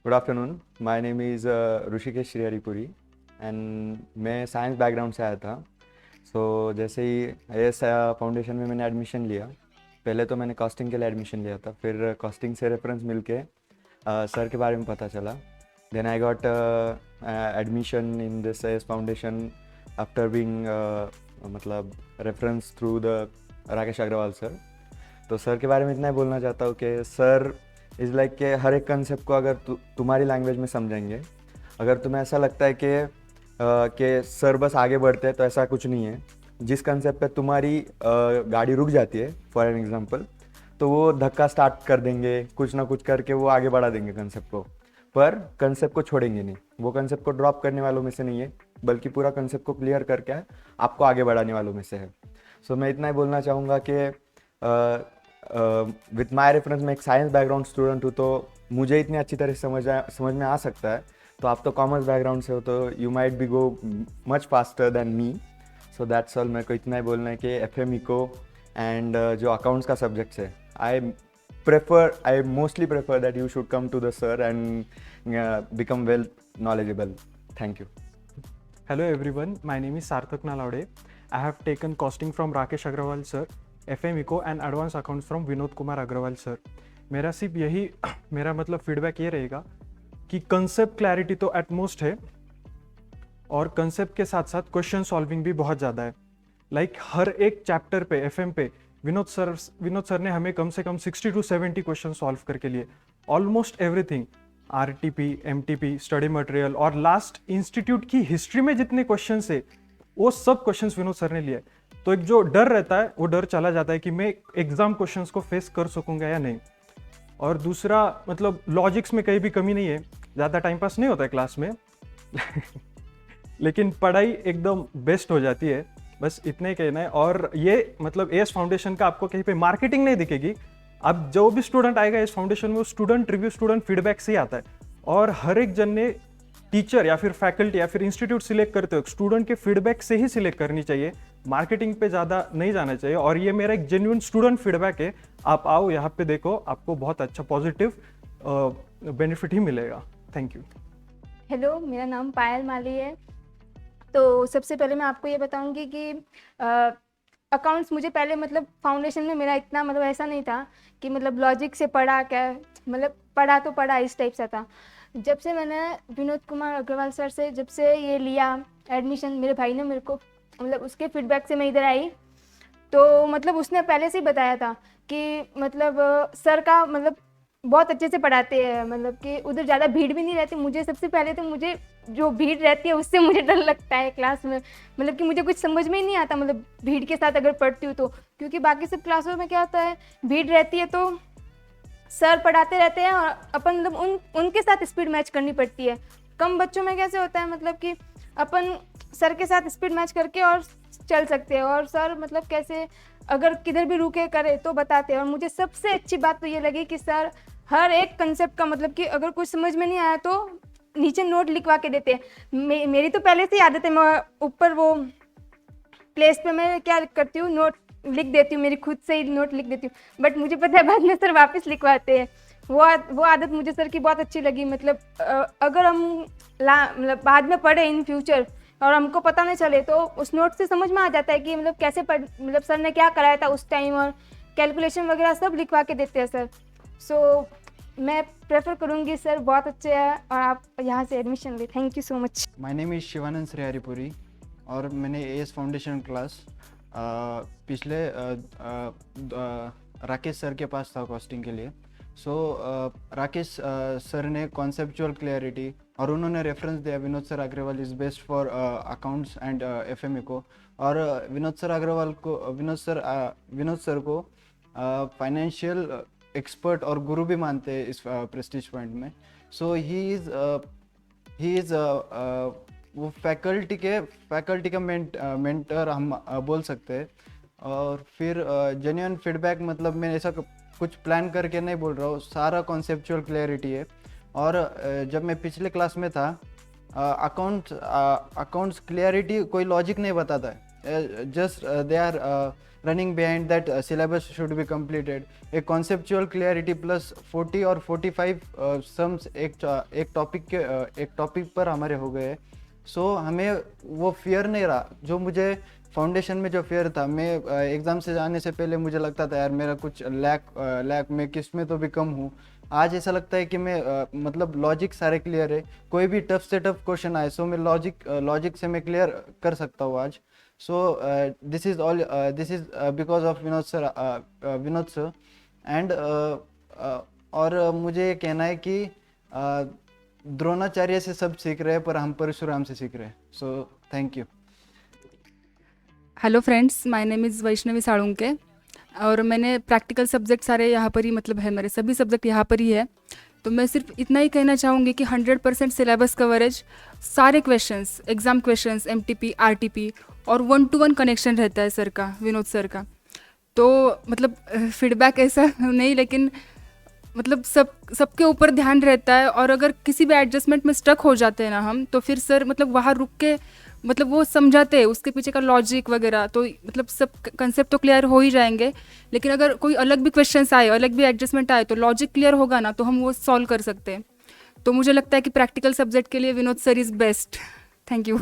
Good afternoon, my name is Rishikesh Shriharipuri and मैं science background से आया था। जैसे ही एएस फाउंडेशन में मैंने एडमिशन लिया, पहले तो मैंने कॉस्टिंग के लिए एडमिशन लिया था, फिर कॉस्टिंग से रेफरेंस मिलके सर के बारे में पता चला। Then I got admission in this AS foundation after being मतलब reference through the Rakesh Agrawal sir. तो सर के बारे में इतना ही बोलना चाहता हूँ कि सर इज़ लाइक के हर एक कंसेप्ट को अगर तुम्हारी लैंग्वेज में समझेंगे। अगर तुम्हें ऐसा लगता है कि सर बस आगे बढ़ते हैं, तो ऐसा कुछ नहीं है। जिस कंसेप्ट पे तुम्हारी गाड़ी रुक जाती है फॉर एन एग्जांपल, तो वो धक्का स्टार्ट कर देंगे, कुछ ना कुछ करके वो आगे बढ़ा देंगे कंसेप्ट को, पर कंसेप्ट को छोड़ेंगे नहीं। वो कंसेप्ट को ड्रॉप करने वालों में से नहीं है, बल्कि पूरा कंसेप्ट को क्लियर करके आपको आगे बढ़ाने वालों में से है। मैं इतना ही बोलना चाहूँगा कि विथ माई रेफरेंस मैं एक साइंस बैकग्राउंड स्टूडेंट हूँ, तो मुझे इतनी अच्छी तरह से समझ में आ सकता है। तो आप तो कॉमर्स बैकग्राउंड से हो, तो you might be go much faster than me. That's all. मेरे को इतना ही बोलना है कि एफएम इको एंड जो अकाउंट्स का सब्जेक्ट्स है, I mostly prefer that you should come to the sir and become well knowledgeable. Thank you. Hello everyone, my name is Sarthak Nalawade. I have taken costing from Rakesh Agrawal sir, FM Eco and Advanced Accounts from Vinod Kumar Agrawal sir. मेरा सिर्फ यही मेरा मतलब feedback ये रहेगा कि concept clarity तो at most है और कंसेप्ट के साथ साथ क्वेश्चन सॉल्विंग भी बहुत ज़्यादा है. हर एक चैप्टर पे एफएम पे विनोद सर ने हमें कम से कम 60 to 70 क्वेश्चन सॉल्व करके लिए. Almost everything, RTP, MTP, study material और लास्ट इंस्टीट्यूट की हिस्ट्री में जितने क्वेश्चन है वो सब क्वेश्चंस विनोद सर ने लिए. तो एक जो डर रहता है वो डर चला जाता है कि मैं एग्जाम क्वेश्चंस को फेस कर सकूंगा या नहीं. और दूसरा मतलब लॉजिक्स में कहीं भी कमी नहीं है, ज़्यादा टाइम पास नहीं होता है क्लास में लेकिन पढ़ाई एकदम बेस्ट हो जाती है. बस इतने कहना है. और ये मतलब एएस फाउंडेशन का आपको कहीं पे मार्केटिंग नहीं दिखेगी. अब जो भी स्टूडेंट आएगा इस फाउंडेशन में वो स्टूडेंट रिव्यू, स्टूडेंट फीडबैक से ही आता है. और हर एक जन ने टीचर या फिर फैकल्टी या फिर इंस्टीट्यूट सिलेक्ट करते हो स्टूडेंट के फीडबैक से ही सिलेक्ट करनी चाहिए. मार्केटिंग पे ज़्यादा नहीं जाना चाहिए. और ये मेरा एक जेन्युइन स्टूडेंट फीडबैक है. आप आओ यहाँ पे देखो, आपको बहुत अच्छा पॉजिटिव बेनिफिट ही मिलेगा. Thank you. हेलो, मेरा नाम पायल माली है. तो सबसे पहले मैं आपको ये बताऊंगी कि अकाउंट्स मुझे पहले मतलब फाउंडेशन में मेरा इतना मतलब ऐसा नहीं था कि मतलब लॉजिक से पढ़ा क्या, मतलब पढ़ा तो पढ़ा इस टाइप से था. जब से मैंने विनोद कुमार अग्रवाल सर से जब से ये लिया एडमिशन, मेरे भाई ने मेरे को मतलब उसके फीडबैक से मैं इधर आई. तो मतलब उसने पहले से ही बताया था कि मतलब सर का मतलब बहुत अच्छे से पढ़ाते हैं, मतलब कि उधर ज़्यादा भीड़ भी नहीं रहती. मुझे सबसे पहले तो मुझे जो भीड़ रहती है उससे मुझे डर लगता है क्लास में, मतलब कि मुझे कुछ समझ में ही नहीं आता मतलब भीड़ के साथ अगर पढ़ती हूँ तो. क्योंकि बाकी सब क्लासों में क्या होता है, भीड़ रहती है तो सर पढ़ाते रहते हैं और अपन मतलब उनके साथ स्पीड मैच करनी पड़ती है. कम बच्चों में कैसे होता है मतलब कि अपन सर के साथ स्पीड मैच करके और चल सकते हैं, और सर मतलब कैसे अगर किधर भी रुके करे तो बताते हैं. और मुझे सबसे अच्छी बात तो ये लगी कि सर हर एक कंसेप्ट का मतलब कि अगर कुछ समझ में नहीं आया तो नीचे नोट लिखवा के देते हैं. मेरी तो पहले से ही आदत है, मैं ऊपर वो प्लेस पे मैं क्या करती हूँ, नोट लिख देती हूँ, मेरी खुद से ही नोट लिख देती हूँ. बट मुझे पता है बाद में सर वापस लिखवाते हैं. वो आदत मुझे सर की बहुत अच्छी लगी. मतलब अगर हम मतलब बाद में पढ़े इन फ्यूचर और हमको पता नहीं चले तो उस नोट से समझ में आ जाता है कि मतलब कैसे मतलब सर ने क्या कराया था उस टाइम, और कैलकुलेशन वगैरह सब लिखवा के देते हैं सर. मैं प्रेफर करूँगी सर, बहुत अच्छे हैं और आप यहाँ से एडमिशन ले. Thank you so much. My name is Shivanand Shriharipuri और मैंने एएस फाउंडेशन क्लास पिछले राकेश सर के पास था कॉस्टिंग के लिए. राकेश सर ने कॉन्सेप्चुअल क्लैरिटी और उन्होंने रेफरेंस दिया Vinod sir Agarwal is best for accounts and FM को. और विनोद सर को फाइनेंशियल एक्सपर्ट और गुरु भी मानते हैं इस प्रेस्टीज पॉइंट में. ही इज़ वो फैकल्टी का मेंटर हम बोल सकते हैं. और फिर जेन्युइन फीडबैक मतलब मैं ऐसा कुछ प्लान करके नहीं बोल रहा हूँ, सारा कॉन्सेप्चुअल क्लैरिटी है. और जब मैं पिछले क्लास में था अकाउंट्स क्लैरिटी कोई लॉजिक नहीं बताता है. just they are running behind that syllabus should be completed. A conceptual clarity plus 40 और 45 sums एक टॉपिक पर हमारे हो गए. सो हमें वो फियर नहीं रहा जो मुझे फाउंडेशन में जो फियर था. मैं एग्ज़ाम से जाने से पहले मुझे लगता था यार मेरा कुछ लैक मैं किस में तो भी कम हूँ. आज ऐसा लगता है कि मैं मतलब लॉजिक सारे क्लियर है. कोई भी टफ से टफ क्वेश्चन आए सो मैं लॉजिक से मैं क्लियर कर सकता हूँ आज. So this is because of Vinod sir. And और मुझे ये कहना है कि द्रोणाचार्य से सब सीख रहे हैं पर हम परशुराम से सीख रहे हैं. So thank you. Hello friends, my name is Vaishnavi Salunke और मैंने प्रैक्टिकल सब्जेक्ट सारे यहाँ पर ही मतलब है, मेरे सभी सब्जेक्ट यहाँ पर ही है. तो मैं सिर्फ इतना ही कहना चाहूँगी कि 100% सिलेबस कवरेज, सारे questions, exam questions, MTP, RTP और 1-to-1 कनेक्शन रहता है सर का, विनोद सर का. तो मतलब फीडबैक ऐसा नहीं, लेकिन मतलब सबके ऊपर ध्यान रहता है. और अगर किसी भी एडजस्टमेंट में स्टक हो जाते हैं ना हम, तो फिर सर मतलब वहाँ रुक के मतलब वो समझाते हैं उसके पीछे का लॉजिक वगैरह. तो मतलब सब कंसेप्ट तो क्लियर हो ही जाएंगे, लेकिन अगर कोई अलग भी क्वेश्चंस आए, अलग भी एडजस्टमेंट आए, तो लॉजिक क्लियर होगा ना, तो हम वो सॉल्व कर सकते हैं. तो मुझे लगता है कि प्रैक्टिकल सब्जेक्ट के लिए Vinod sir is best. Thank you.